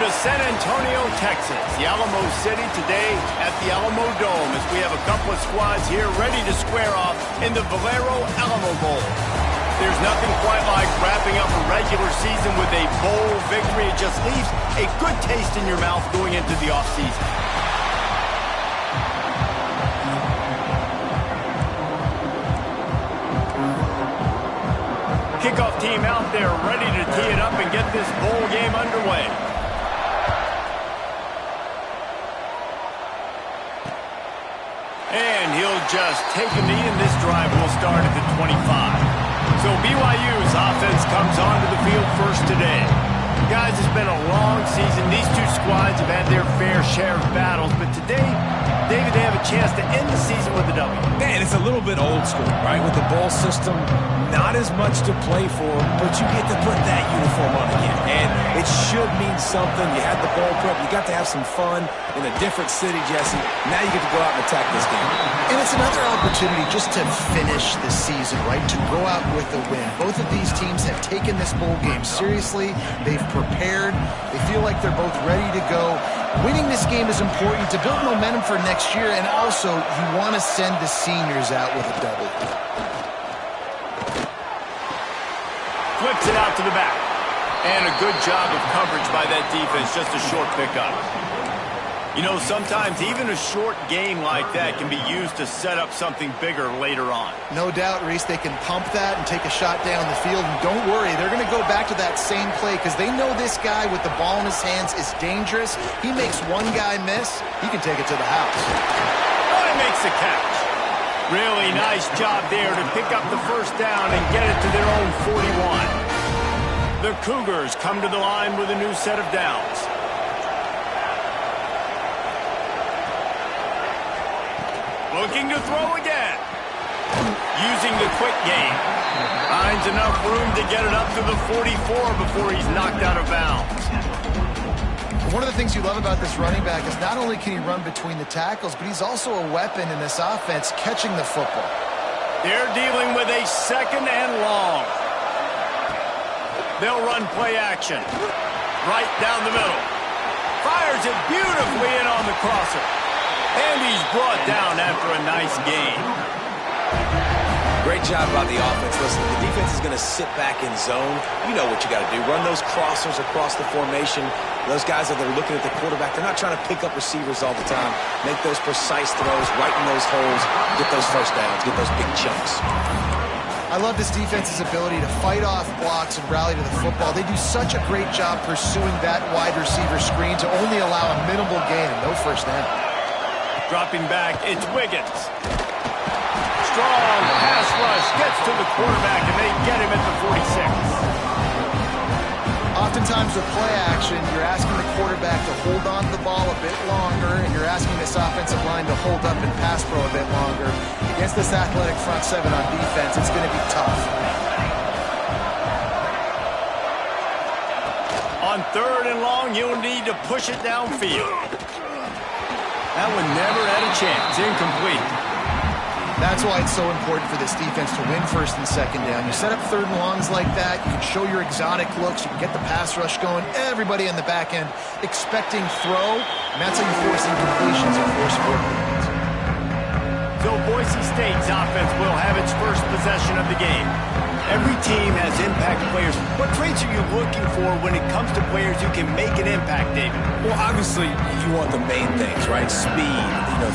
to San Antonio, Texas, the Alamo City today at the Alamo Dome as we have a couple of squads here ready to square off in the Valero Alamo Bowl. There's nothing quite like wrapping up a regular season with a bowl victory. It just leaves a good taste in your mouth going into the offseason. Kickoff team out there ready to tee it up and get this bowl game underway. And he'll just take a knee, and this drive will start at the 25. So BYU's offense comes onto the field first today. Guys, it's been a long season. These two squads have had their fair share of battles, but today, David, they have a chance to end the season with a W. Man, it's a little bit old school, right? With the bowl system, not as much to play for, but you get to put that uniform on again. And it should mean something. You had the bowl prep. You got to have some fun in a different city, Jesse. Now you get to go out and attack this game. And it's another opportunity just to finish the season, right? To go out with a win. Both of these teams have taken this bowl game seriously. They've prepared. They feel like they're both ready to go. Winning this game is important to build momentum for next year, and also you want to send the seniors out with a W. Flips it out to the back. And a good job of coverage by that defense. Just a short pickup. You know, sometimes even a short game like that can be used to set up something bigger later on. No doubt, Reese, they can pump that and take a shot down the field. And don't worry, they're going to go back to that same play because they know this guy with the ball in his hands is dangerous. He makes one guy miss, he can take it to the house. Oh, he makes the catch. Really nice job there to pick up the first down and get it to their own 41. The Cougars come to the line with a new set of downs. Looking to throw again. Using the quick game. Finds enough room to get it up to the 44 before he's knocked out of bounds. One of the things you love about this running back is not only can he run between the tackles, but he's also a weapon in this offense catching the football. They're dealing with a second and long. They'll run play action. Right down the middle. Fires it beautifully in on the crosser. And he's brought down after a nice game. Great job by the offense. Listen, the defense is going to sit back in zone. You know what you got to do. Run those crossers across the formation. Those guys that are looking at the quarterback, they're not trying to pick up receivers all the time. Make those precise throws, right in those holes, get those first downs, get those big chunks. I love this defense's ability to fight off blocks and rally to the football. They do such a great job pursuing that wide receiver screen to only allow a minimal gain and no first down. Dropping back, it's Wiggins. Strong pass rush gets to the quarterback, and they get him at the 46. Oftentimes with play action, you're asking the quarterback to hold on to the ball a bit longer, and you're asking this offensive line to hold up and pass pro a bit longer. Against this athletic front seven on defense, it's going to be tough. On third and long, you'll need to push it downfield. That one never had a chance. Incomplete. That's why it's so important for this defense to win first and second down. You set up third and longs like that, you can show your exotic looks, you can get the pass rush going, everybody on the back end expecting throw, and that's how you force incompletions and force fourth downs. So Boise State's offense will have its first possession of the game. Every team has impact players. What traits are you looking for when it comes to players who can make an impact, David? Well, obviously, you want the main things, right? Speed,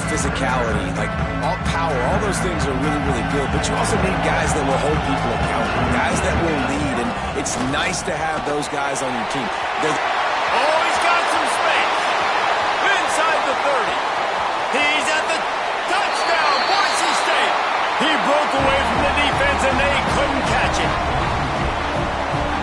physicality, like all power, all those things are really, really good. But you also need guys that will hold people accountable, guys that will lead. And it's nice to have those guys on your team. Oh, he's got some space. Inside the 30. He's at the touchdown, Boise State. He broke away from the defense, and they couldn't catch it.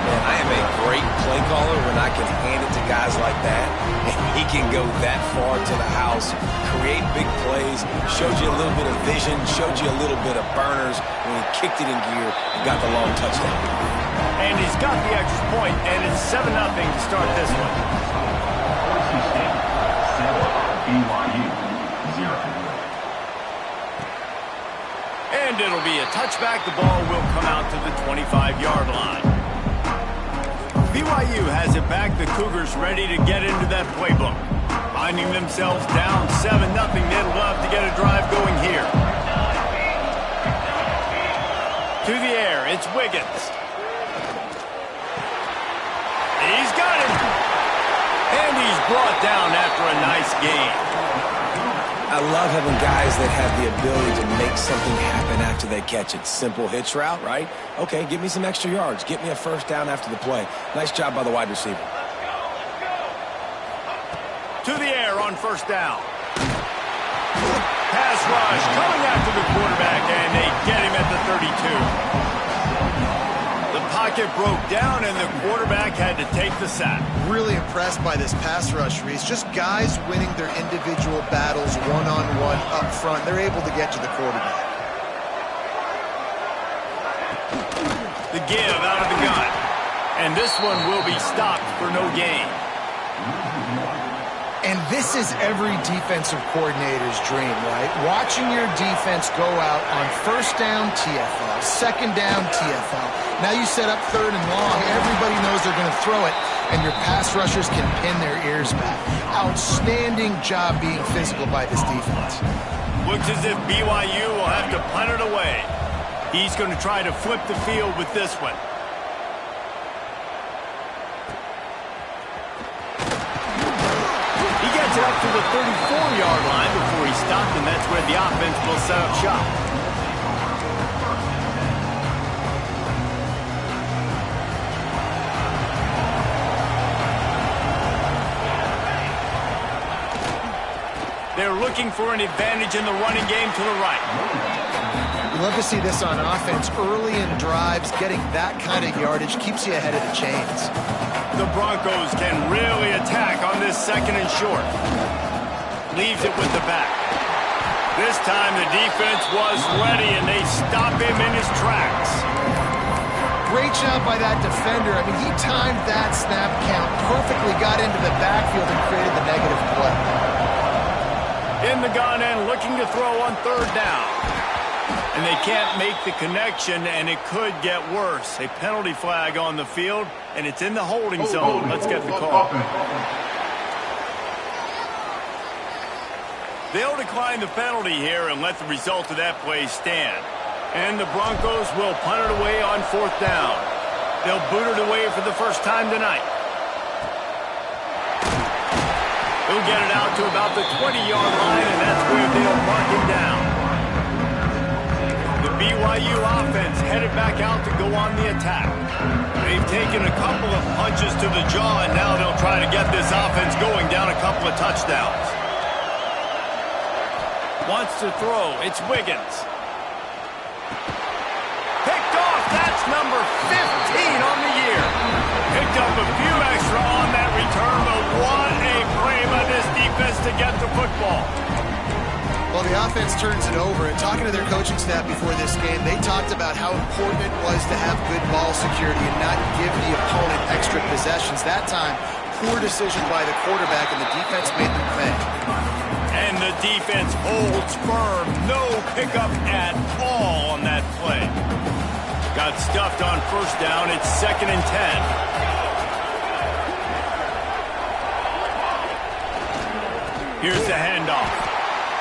Man, I am a great play caller when I can hand it to guys like that. And he can go that far to the house, create big plays, showed you a little bit of vision, showed you a little bit of burners when he kicked it in gear and got the long touchdown. And he's got the extra point, and it's 7-0 to start this one. Boise State 7, BYU 0. And it'll be a touchback. The ball will come out to the 25-yard line. BYU BYU has it back. The Cougars ready to get into that playbook. Finding themselves down 7-0, they'd love to get a drive going here. To the air, it's Wiggins. He's got him. And he's brought down after a nice gain. I love having guys that have the ability to make something happen after they catch it. Simple hitch route, right? Okay, give me some extra yards. Get me a first down after the play. Nice job by the wide receiver. To the air on first down. Pass rush coming after the quarterback, and they get him at the 32. The pocket broke down, and the quarterback had to take the sack. Really impressed by this pass rush, Reese. Just guys winning their individual battles one-on-one up front. They're able to get to the quarterback. The give out of the gun. And this one will be stopped for no gain. And this is every defensive coordinator's dream, right? Watching your defense go out on first down, TFL, second down, TFL. Now you set up third and long. Everybody knows they're going to throw it, and your pass rushers can pin their ears back. Outstanding job being physical by this defense. Looks as if BYU will have to punt it away. He's going to try to flip the field with this one. Up to the 34-yard line before he stopped, and that's where the offense will set up shop. They're looking for an advantage in the running game to the right. You love to see this on offense. Early in drives, getting that kind of yardage keeps you ahead of the chains. The Broncos can really attack on this second and short. Leaves it with the back. This time the defense was ready, and they stop him in his tracks. Great job by that defender. I mean, he timed that snap count perfectly, got into the backfield and created the negative play. In the gun and looking to throw on third down. And they can't make the connection, and it could get worse. A penalty flag on the field, and it's in the holding zone. Let's get the call. They'll decline the penalty here and let the result of that play stand. And the Broncos will punt it away on fourth down. They'll boot it away for the first time tonight. He'll get it out to about the 20-yard line, and that's where they'll mark him down. BYU offense headed back out to go on the attack. They've taken a couple of punches to the jaw, and now they'll try to get this offense going down a couple of touchdowns. Wants to throw. It's Wiggins. Picked off. That's number 15 on the year. Picked up a few extra on that return, but what a play by this defense to get the football. Well, the offense turns it over, and talking to their coaching staff before this game, they talked about how important it was to have good ball security and not give the opponent extra possessions. That time, poor decision by the quarterback, and the defense made them pay. And the defense holds firm. No pickup at all on that play. Got stuffed on first down. It's 2nd and 10. Here's the handoff.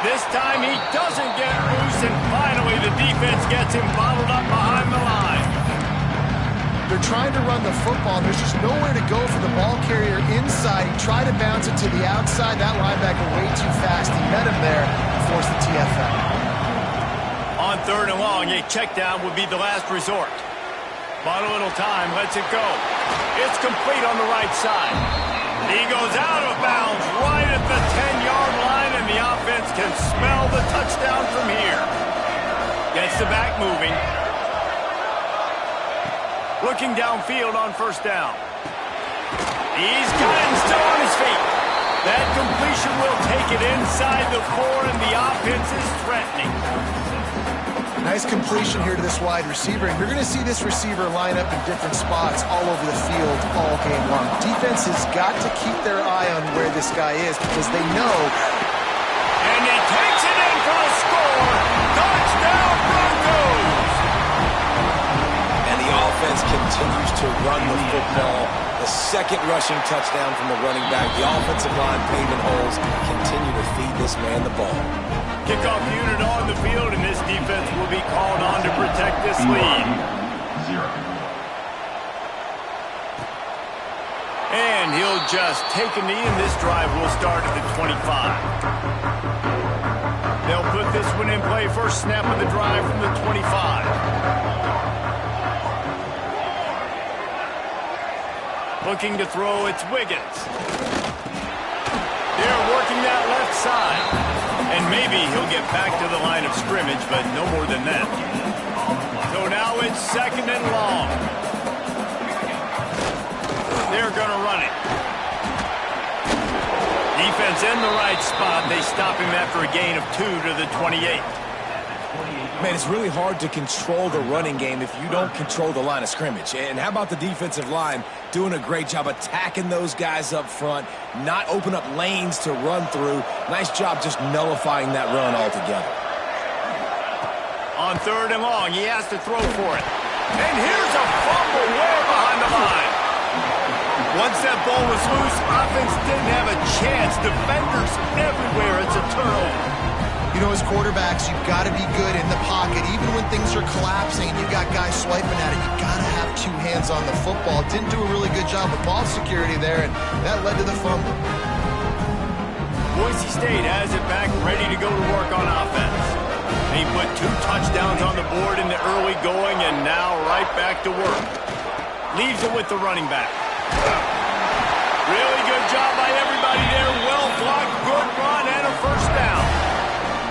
This time he doesn't get loose, and finally the defense gets him bottled up behind the line. They're trying to run the football. There's just nowhere to go for the ball carrier inside. He tried to bounce it to the outside. That linebacker way too fast. He met him there and forced the TFL. On third and long, a check down would be the last resort. But a little time, lets it go. It's complete on the right side. He goes out of bounds right at the 10-yard line, and the offense can smell the touchdown from here. Gets the back moving. Looking downfield on first down. He's got him still on his feet. That completion will take it inside the 4, and the offense is threatening. Nice completion here to this wide receiver, and you're going to see this receiver line up in different spots all over the field all game long. Defense has got to keep their eye on where this guy is because they know. And he takes it in for the score. Touchdown, Broncos! And the offense continues to run the football The second rushing touchdown from the running back. The offensive line paving holes. Continue to feed this man the ball. Kickoff unit on the field, and this defense will be called on to protect this lead. 0. And he'll just take a knee, and this drive will start at the 25. They'll put this one in play. First snap of the drive from the 25. Looking to throw, it's Wiggins. They're working that left side. And maybe he'll get back to the line of scrimmage, but no more than that. So now it's 2nd and long. They're going to run it. Defense in the right spot. They stop him after a gain of 2 to the 28. Man, it's really hard to control the running game if you don't control the line of scrimmage. And how about the defensive line doing a great job attacking those guys up front, not open up lanes to run through. Nice job just nullifying that run altogether. On 3rd and long, he has to throw for it. And here's a fumble way behind the line. Once that ball was loose, offense didn't have a chance. Defenders everywhere. It's a turnover. You know, as quarterbacks, you've got to be good in the pocket. Even when things are collapsing and you've got guys swiping at it, you've got to have 2 hands on the football. Didn't do a really good job of ball security there, and that led to the fumble. Boise State has it back, ready to go to work on offense. He put 2 touchdowns on the board in the early going, and now right back to work. Leaves it with the running back. Really good job by everybody there. Well blocked, good run, and a first down.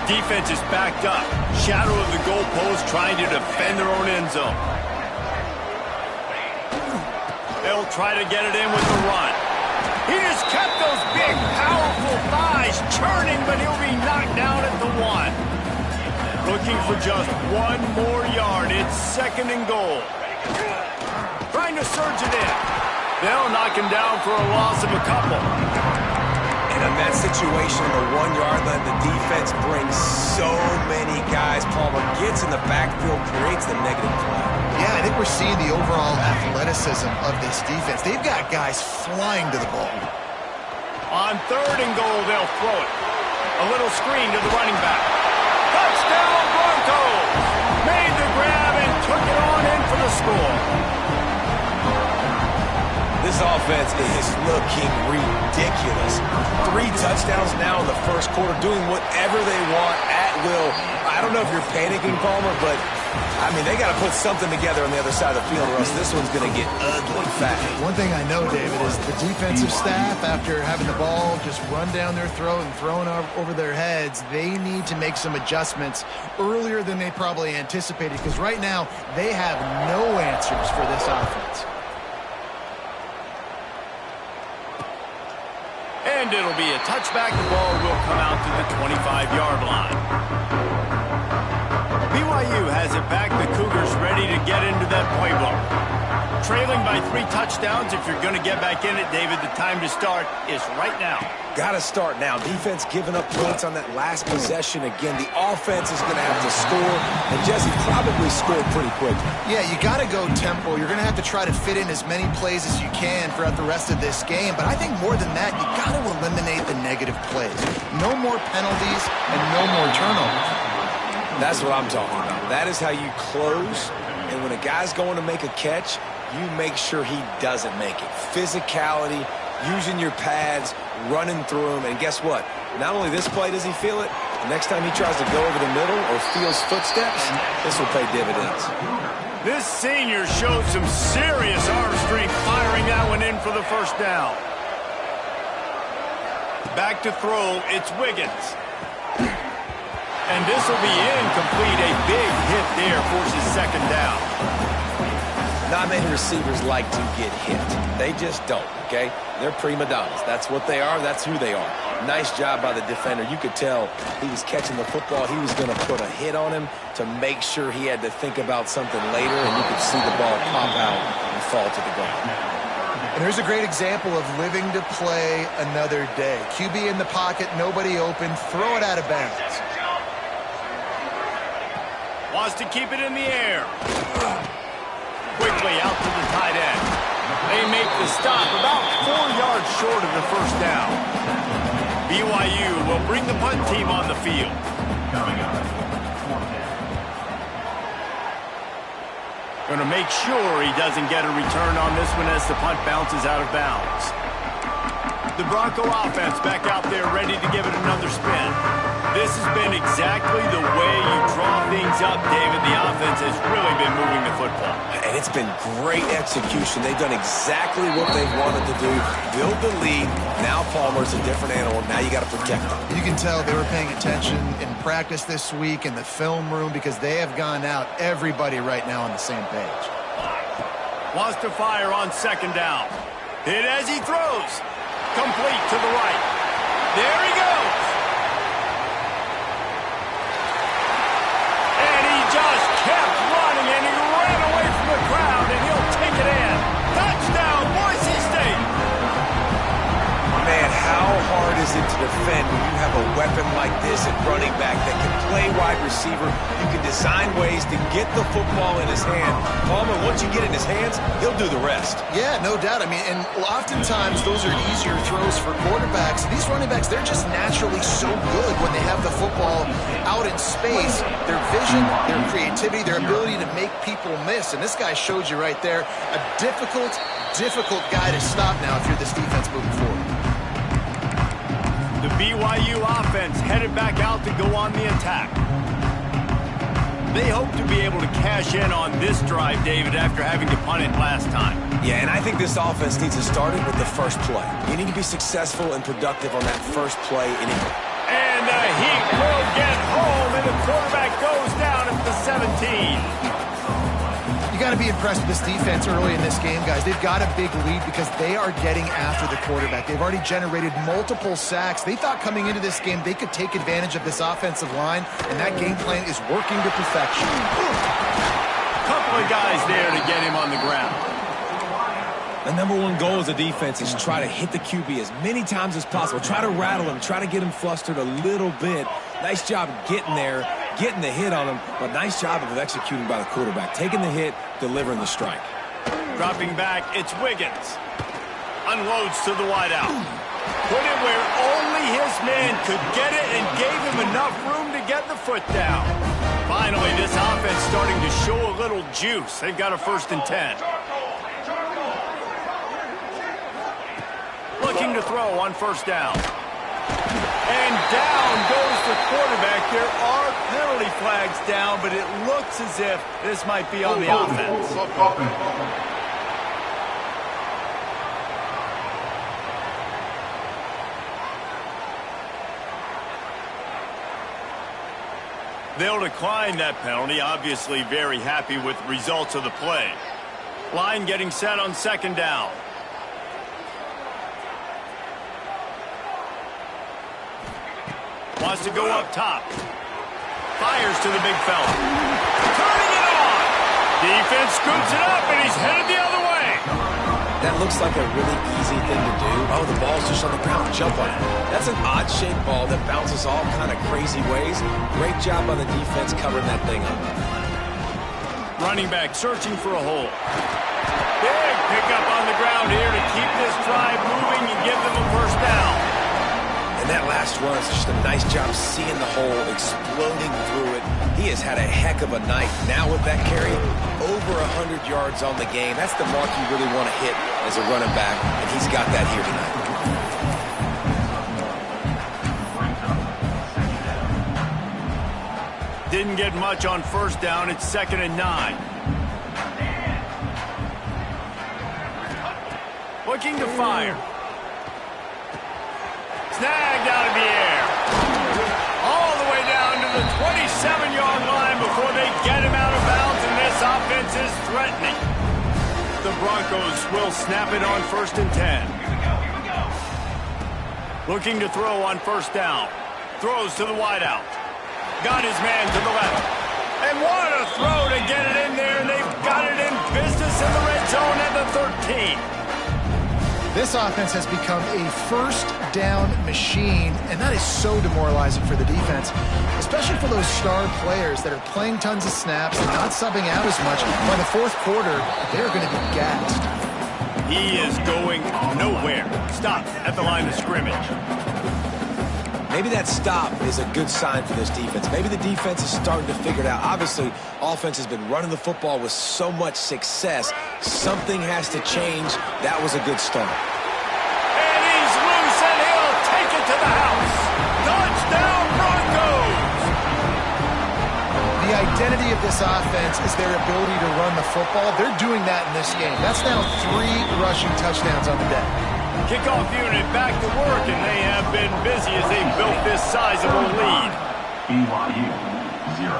Defense is backed up. Shadow of the goalpost trying to defend their own end zone. They'll try to get it in with the run. He just kept those big, powerful thighs churning, but he'll be knocked down at the 1. Looking for just 1 more yard. It's 2nd and goal. Trying to surge it in. They'll knock him down for a loss of a couple. And in that situation, on the 1-yard line, the defense brings so many guys. Palmer gets in the backfield, creates the negative play. Yeah, I think we're seeing the overall athleticism of this defense. They've got guys flying to the ball. On 3rd and goal, they'll throw it. A little screen to the running back. Touchdown, Broncos! Made the grab and took it on in for the score. This offense is looking ridiculous. 3 touchdowns now in the first quarter, doing whatever they want at will. I don't know if you're panicking, Palmer, but, I mean, they got to put something together on the other side of the field, or else this one's going to get ugly fast. One thing I know, David, is the defensive staff, after having the ball just run down their throat and thrown over their heads, they need to make some adjustments earlier than they probably anticipated, because right now they have no answers for this offense. And it'll be a touchback. The ball will come out to the 25-yard line. BYU has it back. The Cougars ready to get into that playbook. Trailing by 3 touchdowns. If you're going to get back in it, David, the time to start is right now. Got to start now. Defense giving up points on that last possession. Again, the offense is going to have to score, and Jesse probably scored pretty quick. Yeah, you got to go tempo. You're going to have to try to fit in as many plays as you can throughout the rest of this game. But I think more than that, you got to eliminate the negative plays. No more penalties and no more turnovers. That's what I'm talking about. That is how you close, and when a guy's going to make a catch, you make sure he doesn't make it. Physicality, using your pads, running through him, and guess what? Not only this play does he feel it, the next time he tries to go over the middle or feels footsteps, this will pay dividends. This senior showed some serious arm strength firing that one in for the first down. Back to throw, it's Wiggins. And this will be incomplete. A big hit there forces 2nd down. Not many receivers like to get hit. They just don't, okay? They're prima donnas. That's what they are. That's who they are. Nice job by the defender. You could tell he was catching the football. He was going to put a hit on him to make sure he had to think about something later, and you could see the ball pop out and fall to the ground. And here's a great example of living to play another day. QB in the pocket, nobody open, throw it out of bounds. Wants to keep it in the air. Quickly out to the tight end. They make The stop about 4 yards short of the first down. BYU will bring the punt team on the field. Coming up, fourth down. Going to make sure he doesn't get a return on this one as the punt bounces out of bounds. The Bronco offense back out there ready to give it another spin. This has been exactly the way you draw things up, David. The offense has really been moving the football. And it's been great execution. They've done exactly what they've wanted to do. Build the lead. Now Palmer's a different animal. Now you got to protect him. You can tell they were paying attention in practice this week in the film room because they have gone out everybody right now on the same page. Wants to fire on second down. Hit as he throws. Complete to the right. There he goes. And he just kept running, and he ran away from the crowd, and he'll take it in. Touchdown, Boise State. Man, how hard is it to defend when you have a weapon like this at running back that can play wide receiver? You can design ways to get the football in his hand. Palmer, once you get it in his hands, he'll do the rest. Yeah, no doubt. I mean, and oftentimes those are easier throws for quarterbacks. These running backs, they're just naturally so good when they have the football out in space. Their vision, their creativity, their ability to make people miss. And this guy showed you right there, a difficult guy to stop now if you're this defense moving forward. The BYU offense headed back out to go on the attack. They hope to be able to cash in on this drive, David, after having to punt it last time. Yeah, and I think this offense needs to start it with the first play. You need to be successful and productive on that first play. And the Heat will get home, and the quarterback goes down at the 17. You got to be impressed with this defense early in this game, guys. They've got a big lead because they are getting after the quarterback. They've already generated multiple sacks. They thought coming into this game they could take advantage of this offensive line, and that game plan is working to perfection. Couple of guys there to get him on the ground. The number one goal as a defense is try to hit the QB as many times as possible. Try to rattle him. Try to get him flustered a little bit. Nice job getting there, getting the hit on him, but nice job of executing by the quarterback. Taking the hit, delivering the strike. Dropping back, it's Wiggins. Unloads to the wideout. Put it where only his man could get it and gave him enough room to get the foot down. Finally, this offense starting to show a little juice. They've got a 1st and 10. Looking to throw on first down. And down goes the quarterback. There are penalty flags down, but it looks as if this might be on the offense. They'll decline that penalty, obviously very happy with the results of the play. Line getting set on second down. Wants to go up top. Fires to the big fella. Turning it on. Defense scoops it up, and he's headed the other way. That looks like a really easy thing to do. Oh, the ball's just on the ground. Jump on it. That's an odd-shaped ball that bounces all kind of crazy ways. Great job by the defense covering that thing up. Running back searching for a hole. Big pickup on the ground here to keep this drive moving and give them a first down. And that last run is just a nice job seeing the hole, exploding through it. He has had a heck of a night. Now with that carry, over 100 yards on the game. That's the mark you really want to hit as a running back, and he's got that here tonight. Didn't get much on first down. It's 2nd and 9. Looking to fire. Snagged out of the air. All the way down to the 27-yard line before they get him out of bounds, and this offense is threatening. The Broncos will snap it on 1st and 10. Looking to throw on first down. Throws to the wideout. Got his man to the left. And what a throw to get it in there, and they've got it in business in the red zone at the 13. This offense has become a first down machine, and that is so demoralizing for the defense, especially for those star players that are playing tons of snaps and not subbing out as much. By the 4th quarter, they're going to be gassed. He is going nowhere. Stop at the line of scrimmage. Maybe that stop is a good sign for this defense. Maybe the defense is starting to figure it out. Obviously, offense has been running the football with so much success. Something has to change. That was a good start. And he's loose, and he'll take it to the house. Touchdown, Broncos! The identity of this offense is their ability to run the football. They're doing that in this game. That's now 3 rushing touchdowns on the day. Kickoff unit back to work, and they have been busy as they built this sizable lead. BYU 0.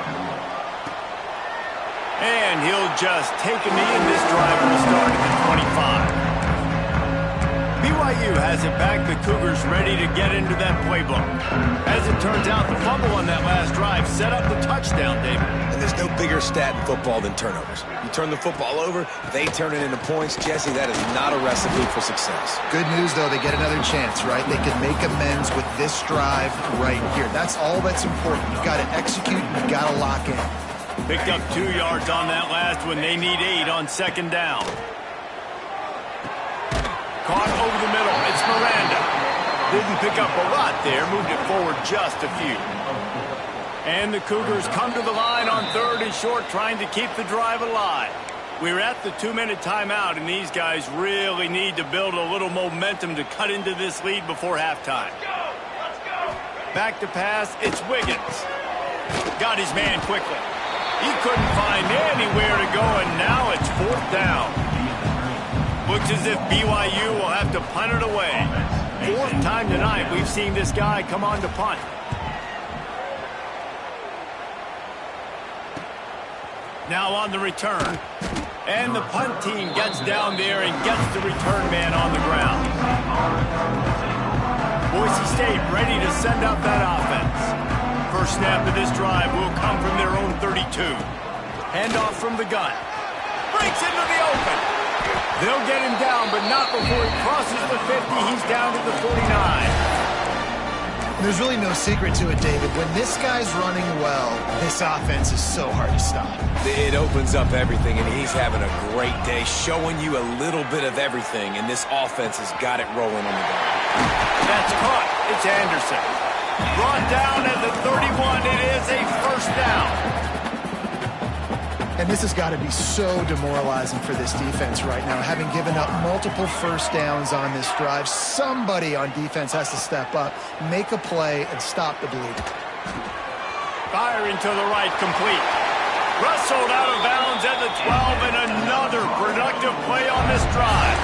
And he'll just take a knee, and this drive will start at the 25. BYU has it back. The Cougars ready to get into that playbook. As it turns out, the fumble on that last drive set up the touchdown, David. And there's no bigger stat in football than turnovers. You turn the football over, they turn it into points. Jesse, that is not a recipe for success. Good news, though, they get another chance, right? They can make amends with this drive right here. That's all that's important. You've got to execute, you've got to lock in. Picked up 2 yards on that last one. They need 8 on second down. Caught over the middle. It's Miranda. Didn't pick up a lot there. Moved it forward just a few. And the Cougars come to the line on 3rd and short, trying to keep the drive alive. We're at the 2-minute timeout, and these guys really need to build a little momentum to cut into this lead before halftime. Back to pass. It's Wiggins. Got his man quickly. He couldn't find anywhere to go, and now it's 4th down. Looks as if BYU will have to punt it away. 4th time tonight we've seen this guy come on to punt. Now on the return. And the punt team gets down there and gets the return man on the ground. Boise State ready to send out that offense. First snap of this drive will come from their own 32. Handoff from the gun. Breaks into the open. They'll get him down, but not before he crosses the 50. He's down to the 49. There's really no secret to it, David. When this guy's running well, this offense is so hard to stop. It opens up everything, and he's having a great day, showing you a little bit of everything, and this offense has got it rolling on the ground. That's caught. It's Anderson. Brought down at the 31. It is a first down. And this has got to be so demoralizing for this defense right now. Having given up multiple first downs on this drive, somebody on defense has to step up, make a play, and stop the bleeding. Firing to the right, complete. Wrestled out of bounds at the 12, and another productive play on this drive.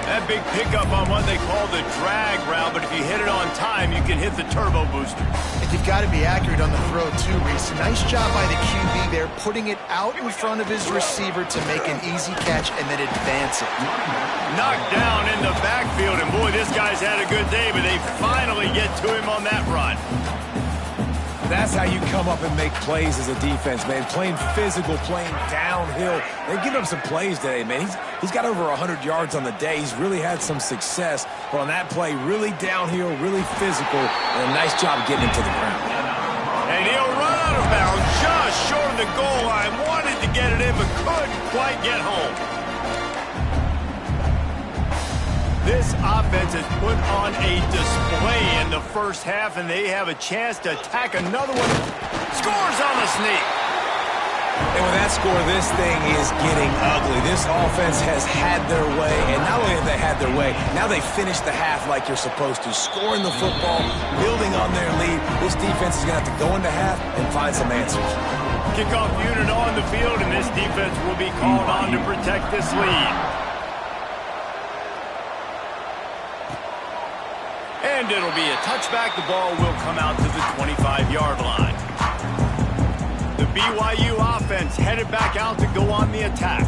That big pickup on what they call the drag route, but if you hit it on time, you can hit the turbo booster. And you've got to be accurate on the throw, too, Reese. Nice job by the QB there, putting it out in front of his receiver to make an easy catch and then advance it. Knocked down in the backfield, and boy, this guy's had a good day, but they finally get to him on that run. That's how you come up and make plays as a defense, man. Playing physical, playing downhill. They've given up some plays today, man. He's got over 100 yards on the day. He's really had some success. But on that play, really downhill, really physical, and a nice job getting him to the ground. And he'll run out of bounds just short of the goal line. Wanted to get it in, but couldn't quite get home. This offense has put on a display in the first half, and they have a chance to attack another one. Scores on the sneak. And with that score, this thing is getting ugly. This offense has had their way, and not only have they had their way, now they finish the half like you're supposed to, scoring the football, building on their lead. This defense is going to have to go into half and find some answers. Kickoff unit on the field, and this defense will be called on to protect this lead. And it'll be a touchback. The ball will come out to the 25-yard line. The BYU offense headed back out to go on the attack.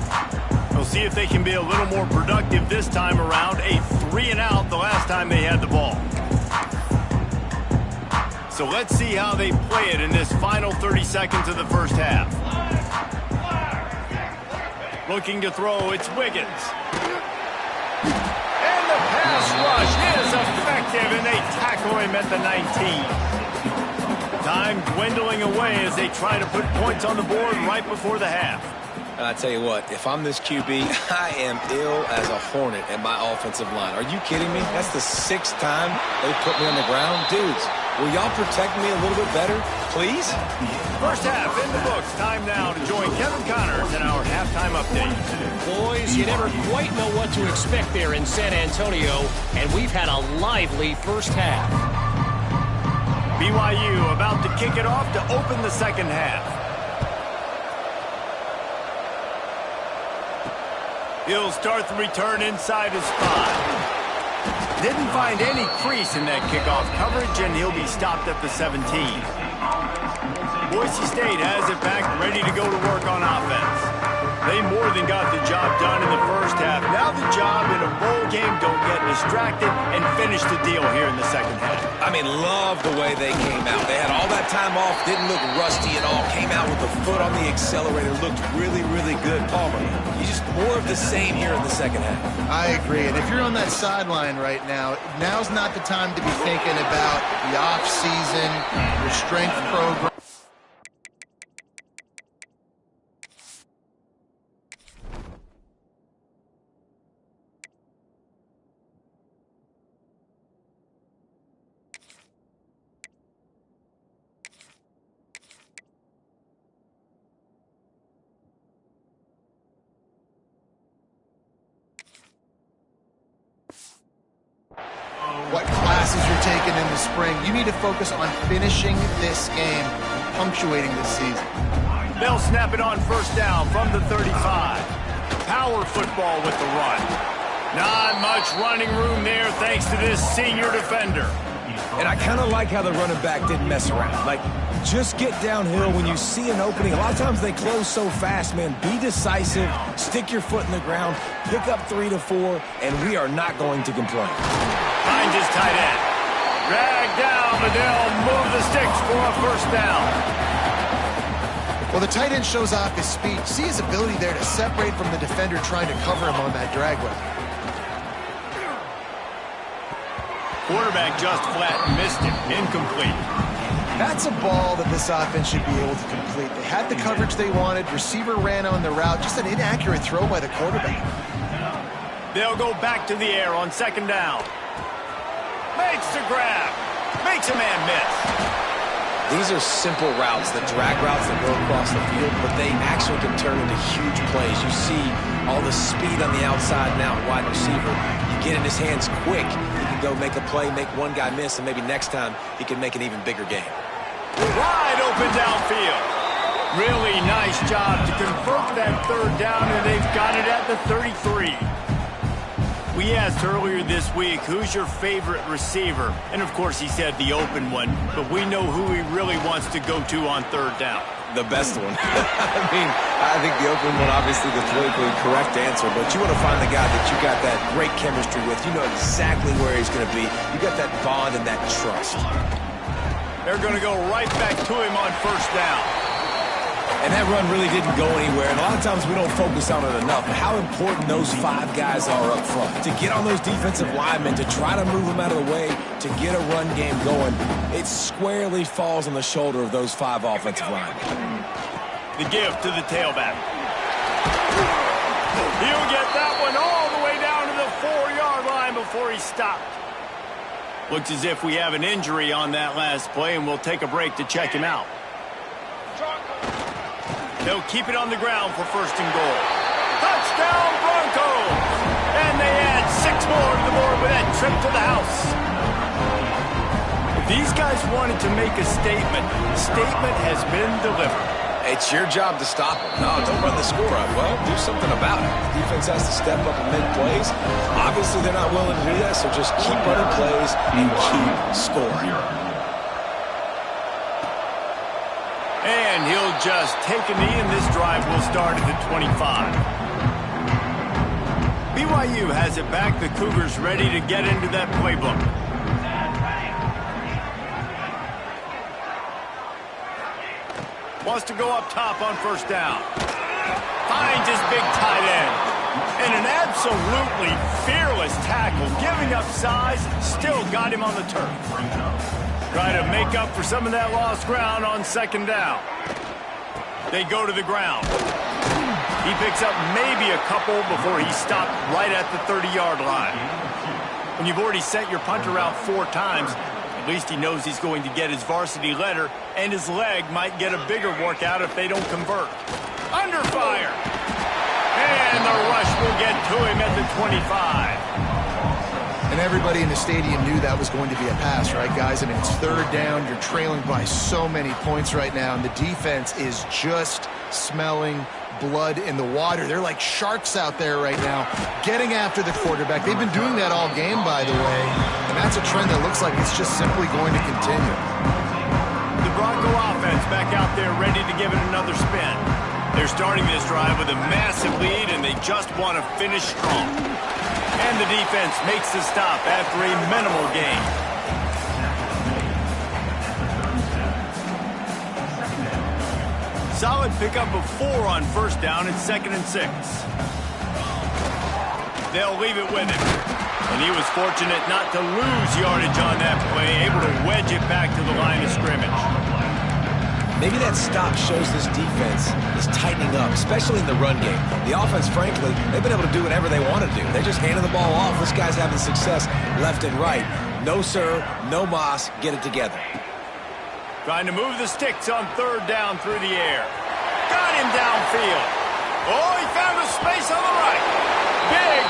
We'll see if they can be a little more productive this time around. A 3-and-out the last time they had the ball. So let's see how they play it in this final 30 seconds of the first half. Looking to throw, it's Wiggins. Pass rush is effective, and they tackle him at the 19. Time dwindling away as they try to put points on the board right before the half. And I tell you what, if I'm this QB, I am ill as a hornet at my offensive line. Are you kidding me? That's the 6th time they put me on the ground. Dudes, will y'all protect me a little bit better, please? First half in the books. Time now to join Kevin Connors in our halftime update. Boys, you never quite know what to expect there in San Antonio, and we've had a lively first half. BYU about to kick it off to open the second half. He'll start the return inside his spot. Didn't find any crease in that kickoff coverage, and he'll be stopped at the 17. Boise State has it back, ready to go to work on offense. They more than got the job done in the first half. Now the job in a bowl game, don't get distracted, and finish the deal here in the second half. I mean, love the way they came out. They had all that time off, didn't look rusty at all, came out with the foot on the accelerator, looked really, really good. Palmer, you just more of the same here in the second half. I agree, and if you're on that sideline right now, now's not the time to be thinking about the off-season, your strength program. What classes you're taking in the spring. You need to focus on finishing this game, punctuating this season. They'll snap it on first down from the 35. Power football with the run. Not much running room there thanks to this senior defender. And I kind of like how the running back didn't mess around. Like, just get downhill when you see an opening. A lot of times they close so fast, man. Be decisive, stick your foot in the ground, pick up 3 to 4, and we are not going to complain. Finds his tight end. Drag down, but they'll move the sticks for a first down. Well, the tight end shows off his speed. See his ability there to separate from the defender trying to cover him on that drag route. Quarterback just flat missed it. Incomplete. That's a ball that this offense should be able to complete. They had the coverage they wanted. Receiver ran on the route. Just an inaccurate throw by the quarterback. They'll go back to the air on second down. Makes the grab. Makes a man miss. These are simple routes, the drag routes that go across the field, but they actually can turn into huge plays. You see all the speed on the outside now, wide receiver. You get in his hands quick. He can go make a play, make one guy miss, and maybe next time he can make an even bigger game. Wide open downfield. Really nice job to convert that third down, and they've got it at the 33. We asked earlier this week, who's your favorite receiver? And, of course, he said the open one, but we know who he really wants to go to on third down. The best one. I think the open one, obviously the politically correct answer, but you want to find the guy that you got that great chemistry with. You know exactly where he's going to be. You got that bond and that trust. They're going to go right back to him on first down. And that run really didn't go anywhere, and a lot of times we don't focus on it enough. How important those 5 guys are up front. To get on those defensive linemen, to try to move them out of the way, to get a run game going, it squarely falls on the shoulder of those 5 offensive linemen. The give to the tailback. He'll get that one all the way down to the 4-yard line before he stopped. Looks as if we have an injury on that last play, and we'll take a break to check him out. They'll keep it on the ground for first and goal. Touchdown, Broncos! And they add 6 more to the board with that trip to the house. If these guys wanted to make a statement, the statement has been delivered. It's your job to stop them. No, don't run the score up. Well, do something about it. The defense has to step up and make plays. Obviously, they're not willing to do that, so just keep running plays and keep scoring. And he'll just take a knee, and this drive will start at the 25. BYU has it back. The Cougars ready to get into that playbook. Wants to go up top on first down. Finds his big tight end. And an absolutely fearless tackle, giving up size, still got him on the turf. Try to make up for some of that lost ground on second down. They go to the ground. He picks up maybe a couple before he's stopped right at the 30-yard line. When you've already sent your punter out 4 times, at least he knows he's going to get his varsity letter, and his leg might get a bigger workout if they don't convert. Under fire! And the rush will get to him at the 25. And everybody in the stadium knew that was going to be a pass, right, guys? I mean, it's 3rd down. You're trailing by so many points right now, and the defense is just smelling blood in the water. They're like sharks out there right now, getting after the quarterback. They've been doing that all game, by the way, and that's a trend that looks like it's just simply going to continue. The Bronco offense back out there ready to give it another spin. They're starting this drive with a massive lead, and they just want to finish strong. And the defense makes the stop after a minimal gain. Solid pickup of 4 on 1st down and 2nd and 6. They'll leave it with him. And he was fortunate not to lose yardage on that play, able to wedge it back to the line of scrimmage. Maybe that stop shows this defense is tightening up, especially in the run game. The offense, frankly, they've been able to do whatever they want to do. They're just handing the ball off. This guy's having success left and right. No, sir, no moss. Get it together. Trying to move the sticks on 3rd down through the air. Got him downfield. Oh, he found a space on the right.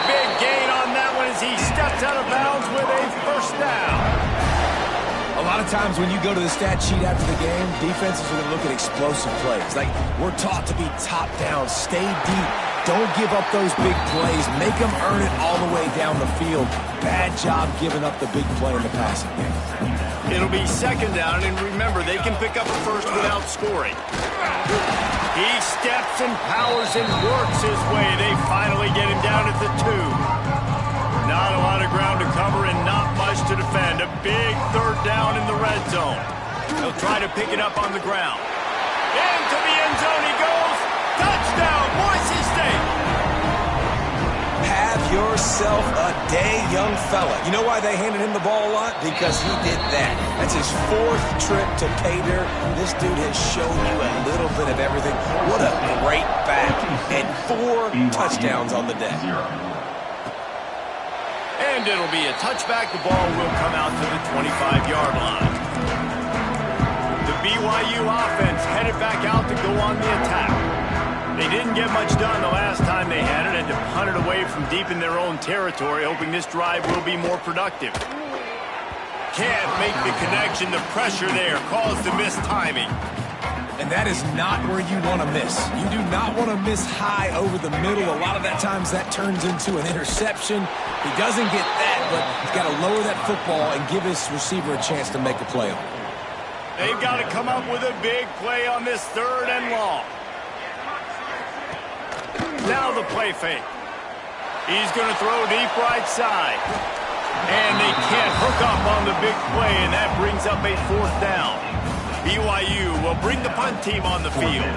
Big gain on that one as he steps out of bounds with a 1st down. A lot of times when you go to the stat sheet after the game, defenses are going to look at explosive plays. Like, we're taught to be top down, stay deep, don't give up those big plays, make them earn it all the way down the field. Bad job giving up the big play in the passing game. It'll be 2nd down, and remember, they can pick up a 1st without scoring. He steps and powers and works his way. They finally get him down at the 2. Not a lot of ground to cover and not much to defend. A big 3rd down in the red zone. He'll try to pick it up on the ground. Into the end zone he goes. Touchdown, Boise State. Have yourself a day, young fella. You know why they handed him the ball a lot? Because he did that. That's his 4th trip to pay dirt. This dude has shown you a little bit of everything. What a great back. And 4 touchdowns on the day. And it'll be a touchback. The ball will come out to the 25-yard line. The BYU offense headed back out to go on the attack. They didn't get much done the last time they had it, and to punt it away from deep in their own territory, hoping this drive will be more productive. Can't make the connection. The pressure there caused the missed timing. And that is not where you want to miss. You do not want to miss high over the middle. A lot of that times that turns into an interception. He doesn't get that, but he's got to lower that football and give his receiver a chance to make a play on it. They've got to come up with a big play on this 3rd and long. Now the play fake. He's going to throw deep right side. And they can't hook up on the big play, and that brings up a 4th down. BYU will bring the punt team on the field.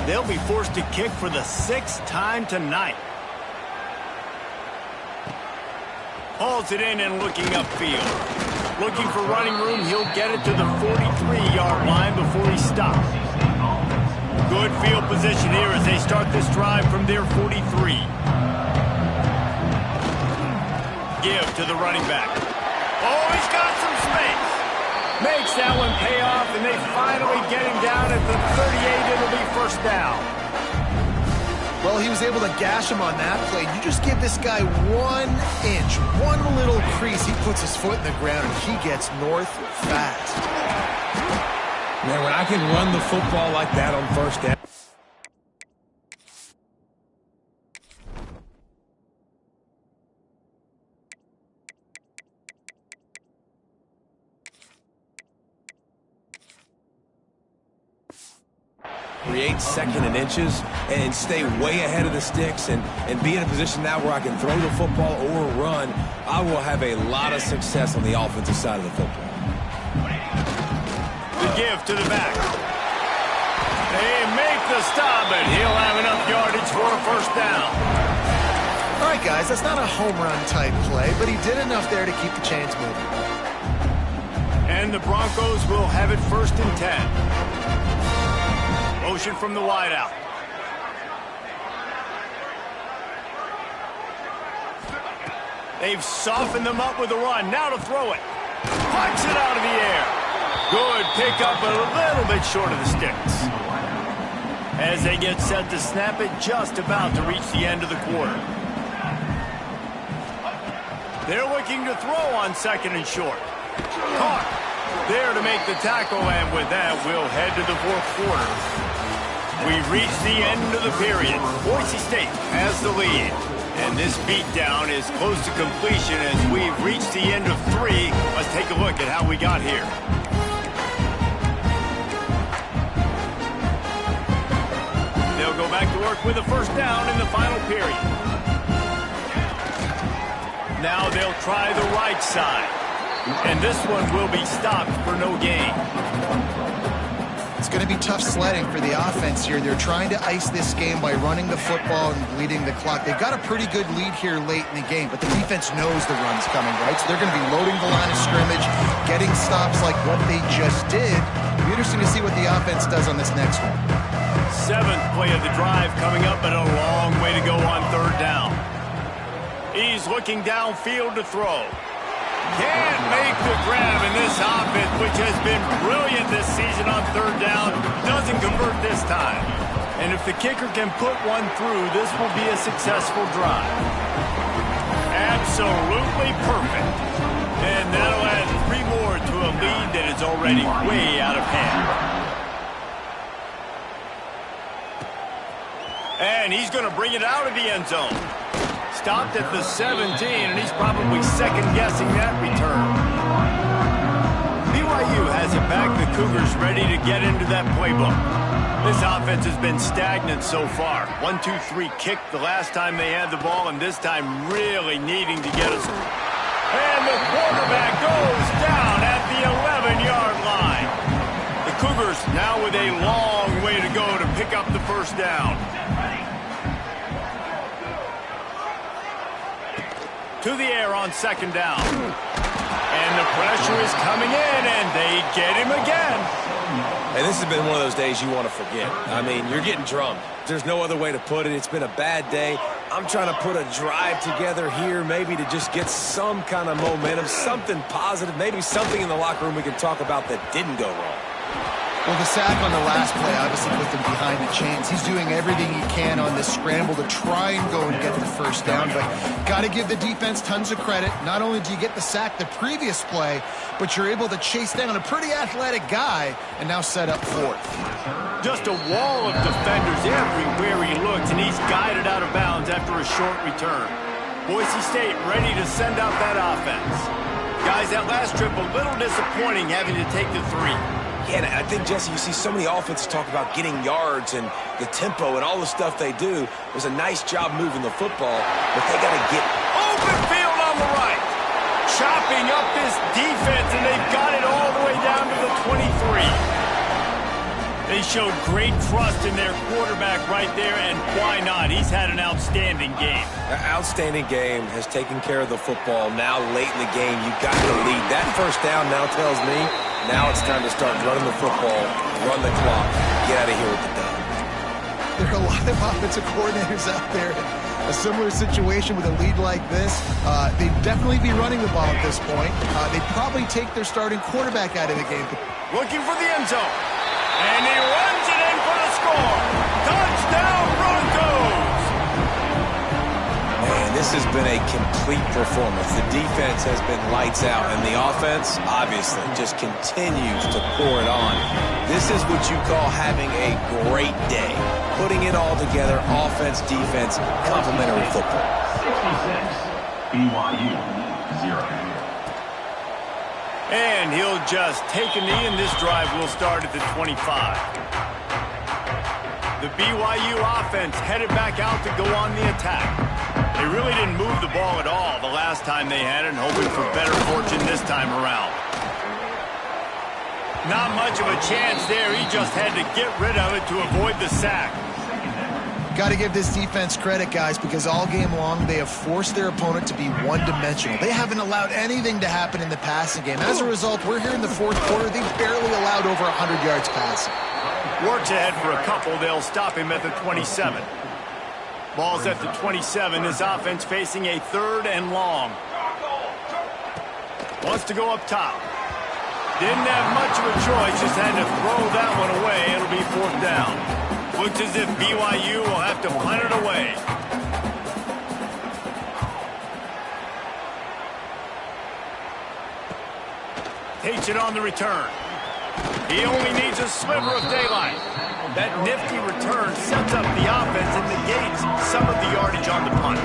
They'll be forced to kick for the 6th time tonight. Hauls it in and looking upfield. Looking for running room, he'll get it to the 43-yard line before he stops. Good field position here as they start this drive from their 43. Give to the running back. Oh, he's got some space. Makes that one pay off, and they finally get him down at the 38. It'll be 1st down. Well, he was able to gash him on that play. You just give this guy 1 inch, one little crease. He puts his foot in the ground, and he gets north fast. Man, when I can run the football like that on 1st down. Create 2nd and inches and stay way ahead of the sticks and be in a position now where I can throw the football or run. I will have a lot of success on the offensive side of the football. The give to the back. They make the stop, and he'll have enough yardage for a 1st down. All right, guys, that's not a home run type play, but he did enough there to keep the chains moving. And the Broncos will have it 1st and 10. Motion from the wideout. They've softened them up with a run. Now to throw it. Punch it out of the air. Good pickup, but a little bit short of the sticks. As they get set to snap it, just about to reach the end of the quarter. They're looking to throw on second and short. Caught. There to make the tackle, and with that, we'll head to the fourth quarter. We've reached the end of the period. Boise State has the lead. And this beatdown is close to completion as we've reached the end of 3. Let's take a look at how we got here. They'll go back to work with a first down in the final period. Now they'll try the right side. And this one will be stopped for no gain. It's going to be tough sledding for the offense here. They're trying to ice this game by running the football and bleeding the clock. They've got a pretty good lead here late in the game, but the defense knows the run's coming, right? So they're going to be loading the line of scrimmage, getting stops like what they just did. It'll be interesting to see what the offense does on this next one. 7th play of the drive coming up, but a long way to go on third down. He's looking downfield to throw. Can't make the grab, and this offense, which has been brilliant this season on third down, doesn't convert this time. And if the kicker can put one through, this will be a successful drive. Absolutely perfect. And that'll add 3 more to a lead that is already way out of hand. And he's going to bring it out of the end zone. Stopped at the 17, and he's probably second-guessing that return. BYU has it back. The Cougars ready to get into that playbook. This offense has been stagnant so far. 1-2-3 kick the last time they had the ball, and this time really needing to get us. And the quarterback goes down at the 11-yard line. The Cougars now with a long way to go to pick up the first down. To the air on second down. And the pressure is coming in, and they get him again. And this has been one of those days you want to forget. I mean, you're getting drunk. There's no other way to put it. It's been a bad day. I'm trying to put a drive together here, maybe to just get some kind of momentum, something positive, maybe something in the locker room we can talk about that didn't go wrong. Well, the sack on the last play obviously put them behind the chains. He's doing everything he can on this scramble to try and go and get the first down, but got to give the defense tons of credit. Not only do you get the sack the previous play, but you're able to chase down a pretty athletic guy and now set up fourth. Just a wall of defenders everywhere he looks, and he's guided out of bounds after a short return. Boise State ready to send out that offense. Guys, that last trip a little disappointing having to take the 3. Yeah, and I think, Jesse, you see so many offenses talk about getting yards and the tempo and all the stuff they do. It was a nice job moving the football, but they got to get open field on the right. Chopping up this defense, and they've got it all the way down to the 23. They showed great trust in their quarterback right there, and why not? He's had an outstanding game. An outstanding game, has taken care of the football. Now late in the game, you got the lead. That first down now tells me now it's time to start running the football, run the clock, get out of here with the dub. There are a lot of offensive coordinators out there in a similar situation with a lead like this. They'd definitely be running the ball at this point. They'd probably take their starting quarterback out of the game. Looking for the end zone. And he runs it in for the score. Touchdown, Broncos! Man, this has been a complete performance. The defense has been lights out, and the offense, obviously, just continues to pour it on. This is what you call having a great day. Putting it all together, offense, defense, complementary football. 66, BYU, 0. And he'll just take a knee, and this drive will start at the 25. The BYU offense headed back out to go on the attack. They really didn't move the ball at all the last time they had it, and hoping for better fortune this time around. Not much of a chance there. He just had to get rid of it to avoid the sack. Got to give this defense credit, guys, because all game long they have forced their opponent to be one-dimensional. They haven't allowed anything to happen in the passing game. As a result, we're here in the fourth quarter. They've barely allowed over 100 yards passing. Works ahead for a couple. They'll stop him at the 27. Ball's at the 27. This offense facing a 3rd and long. Wants to go up top. Didn't have much of a choice, just had to throw that one away. It'll be 4th down. Looks as if BYU will have to punt it away. Takes it on the return. He only needs a sliver of daylight. That nifty return sets up the offense and negates some of the yardage on the punt.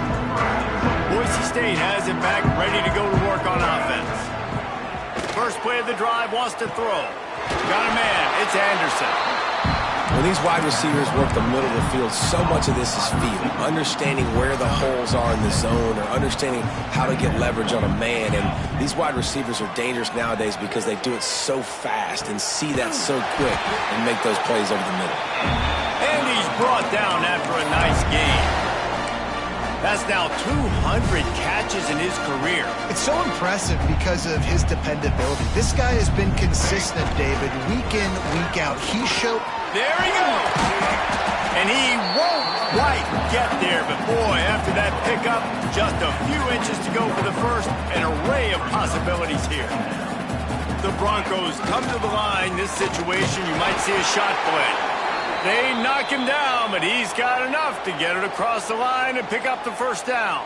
Boise State has it back, ready to go to work on offense. First play of the drive, wants to throw. Got a man, it's Anderson. When these wide receivers work the middle of the field, so much of this is feel. Understanding where the holes are in the zone or understanding how to get leverage on a man. And these wide receivers are dangerous nowadays because they do it so fast and see that so quick and make those plays over the middle. And he's brought down after a nice game. That's now 200 catches in his career. It's so impressive because of his dependability. This guy has been consistent, David, week in, week out. He showed... There he goes. And he won't quite get there, but boy, after that pickup, just a few inches to go for the first. An array of possibilities here. The Broncos come to the line. This situation, you might see a shot play. They knock him down, but he's got enough to get it across the line and pick up the first down.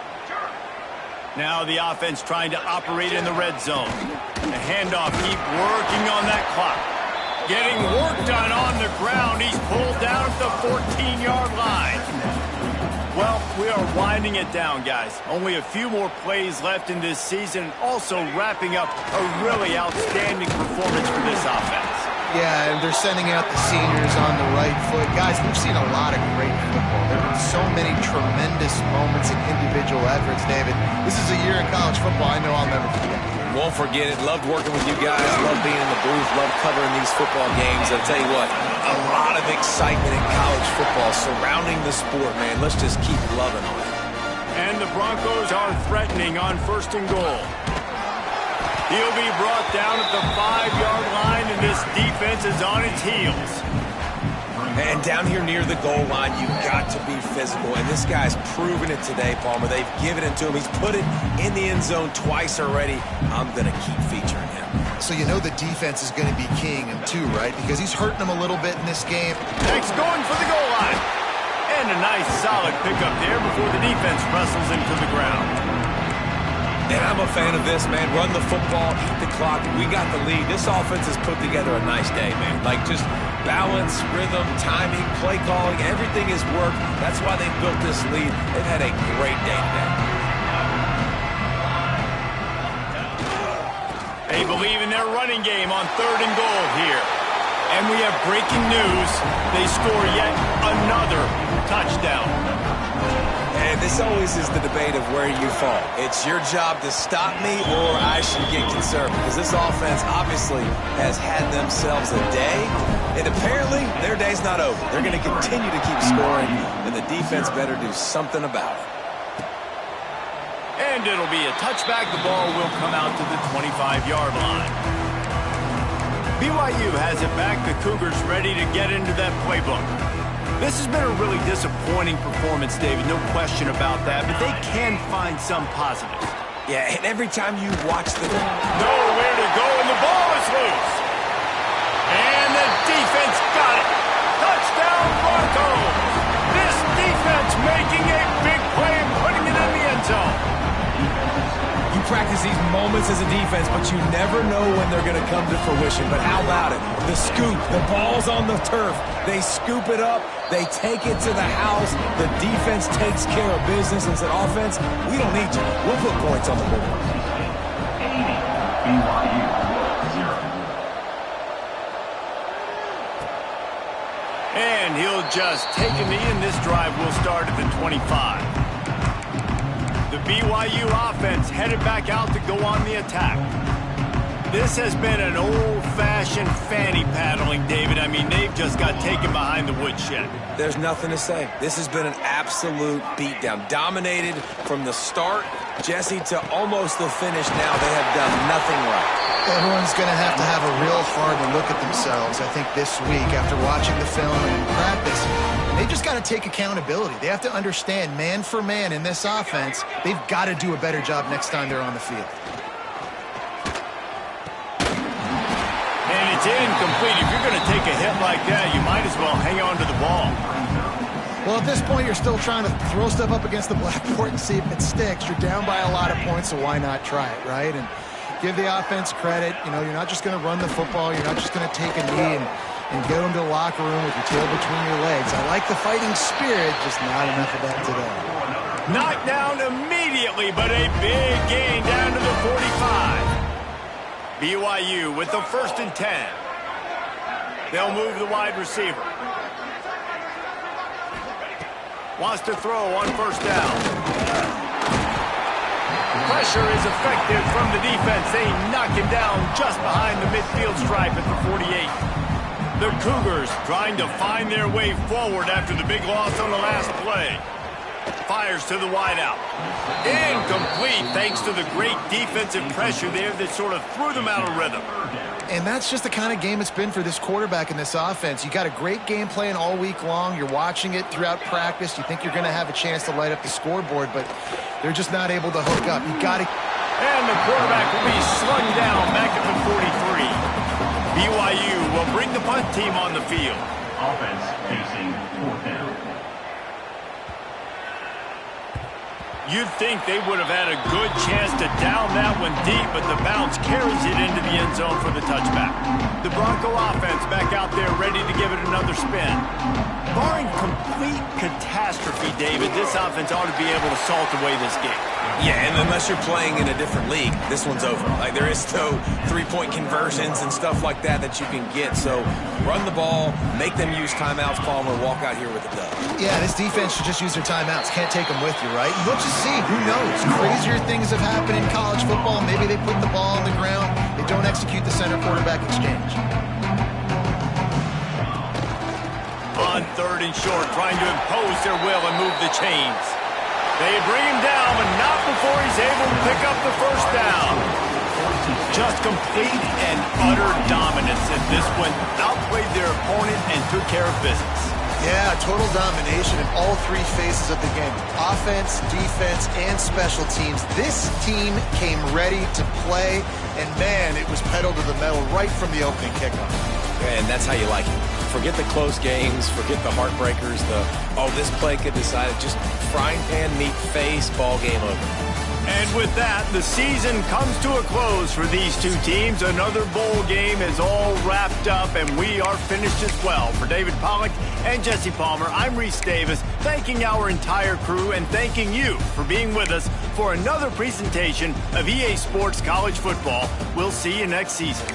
Now the offense trying to operate in the red zone. The handoff, keep working on that clock. Getting work done on the ground. He's pulled down at the 14-yard line. Well, we are winding it down, guys. Only a few more plays left in this season. Also wrapping up a really outstanding performance for this offense. Yeah, and they're sending out the seniors on the right foot. Guys, we've seen a lot of great football. There have been so many tremendous moments and individual efforts, David. This is a year in college football I know I'll never forget. Won't forget it. Loved working with you guys. Loved being in the booth. Loved covering these football games. I'll tell you what, a lot of excitement in college football surrounding the sport, man. Let's just keep loving on it. And the Broncos are threatening on 1st and goal. He'll be brought down at the 5-yard line, and this defense is on its heels. And down here near the goal line, you've got to be physical. And this guy's proven it today, Palmer. They've given it to him. He's put it in the end zone twice already. I'm going to keep featuring him. So you know the defense is going to be keying him too, right? Because he's hurting them a little bit in this game. Next, going for the goal line. And a nice solid pickup there before the defense wrestles into the ground. And I'm a fan of this, man. Run the football, eat the clock. We got the lead. This offense has put together a nice day, man. Like just balance, rhythm, timing, play calling, everything has worked. That's why they built this lead. They've had a great day today. They believe in their running game on 3rd and goal here. And we have breaking news. They score yet another touchdown. And this always is the debate of where you fall. It's your job to stop me or I should get concerned. Because this offense obviously has had themselves a day. And apparently their day's not over. They're going to continue to keep scoring. And the defense better do something about it. And it'll be a touchback. The ball will come out to the 25-yard line. BYU has it back. The Cougars ready to get into that playbook. This has been a really disappointing performance, David, no question about that, but they can find some positives. Yeah, and every time you watch the... Nowhere to go, and the ball is loose. And the defense got it. Touchdown, Broncos. This defense making a big play and putting it in the end zone. You practice these moments as a defense, but you never know when they're going to come to fruition. But how about it? The scoop, the ball's on the turf. They scoop it up. They take it to the house. The defense takes care of business and said, offense, we don't need you. We'll put points on the board. 80, BYU, 0. And he'll just take a knee, and this drive will start at the 25. The BYU offense headed back out to go on the attack. This has been an old-fashioned fanny paddling, David. I mean, they've just got taken behind the woodshed. There's nothing to say. This has been an absolute beatdown. Dominated from the start, Jesse, to almost the finish now. They have done nothing right. Everyone's going to have a real hard look at themselves, I think, this week after watching the film and in practice. They've just got to take accountability. They have to understand, man for man in this offense, they've got to do a better job next time they're on the field. It's incomplete. If you're going to take a hit like that, you might as well hang on to the ball. Well, at this point, you're still trying to throw stuff up against the blackboard and see if it sticks. You're down by a lot of points, so why not try it, right? And give the offense credit. You know, you're not just going to run the football. You're not just going to take a knee and go into the locker room with your tail between your legs. I like the fighting spirit, just not enough of that today. Knocked down immediately, but a big gain down to the 45. BYU with the 1st and 10. They'll move the wide receiver. Wants to throw on 1st down. Pressure is effective from the defense. They knock him down just behind the midfield stripe at the 48. The Cougars trying to find their way forward after the big loss on the last play. Fires to the wideout. Incomplete thanks to the great defensive pressure there that sort of threw them out of rhythm. And that's just the kind of game it's been for this quarterback in this offense. You got a great game plan all week long. You're watching it throughout practice. You think you're going to have a chance to light up the scoreboard, but they're just not able to hook up. You got to. And the quarterback will be slung down back at the 43. BYU will bring the punt team on the field. Offense facing 4th down. You'd think they would have had a good chance to down that one deep, but the bounce carries it into the end zone for the touchback. The Bronco offense back out there ready to give it another spin. Barring complete catastrophe, David, this offense ought to be able to salt away this game. Yeah, and unless you're playing in a different league, this one's over. Like, there is no three-point conversions and stuff like that you can get. So run the ball, make them use timeouts, Palmer, walk out here with a dub. Yeah, this defense should just use their timeouts. Can't take them with you, right? We'll just see. Who knows? Crazier things have happened in college football. Maybe they put the ball on the ground. They don't execute the center-quarterback exchange. On 3rd and short, trying to impose their will and move the chains. They bring him down, but not before he's able to pick up the 1st down. Just complete and utter dominance as this one outplayed their opponent and took care of business. Yeah, total domination in all 3 phases of the game. Offense, defense, and special teams. This team came ready to play, and man, it was pedal to the metal right from the opening kickoff. And that's how you like it. Forget the close games, forget the heartbreakers, this play could decide it. Just frying pan, meat face, ball game over. And with that, the season comes to a close for these two teams. Another bowl game is all wrapped up, and we are finished as well. For David Pollack and Jesse Palmer, I'm Reese Davis, thanking our entire crew and thanking you for being with us for another presentation of EA Sports College Football. We'll see you next season.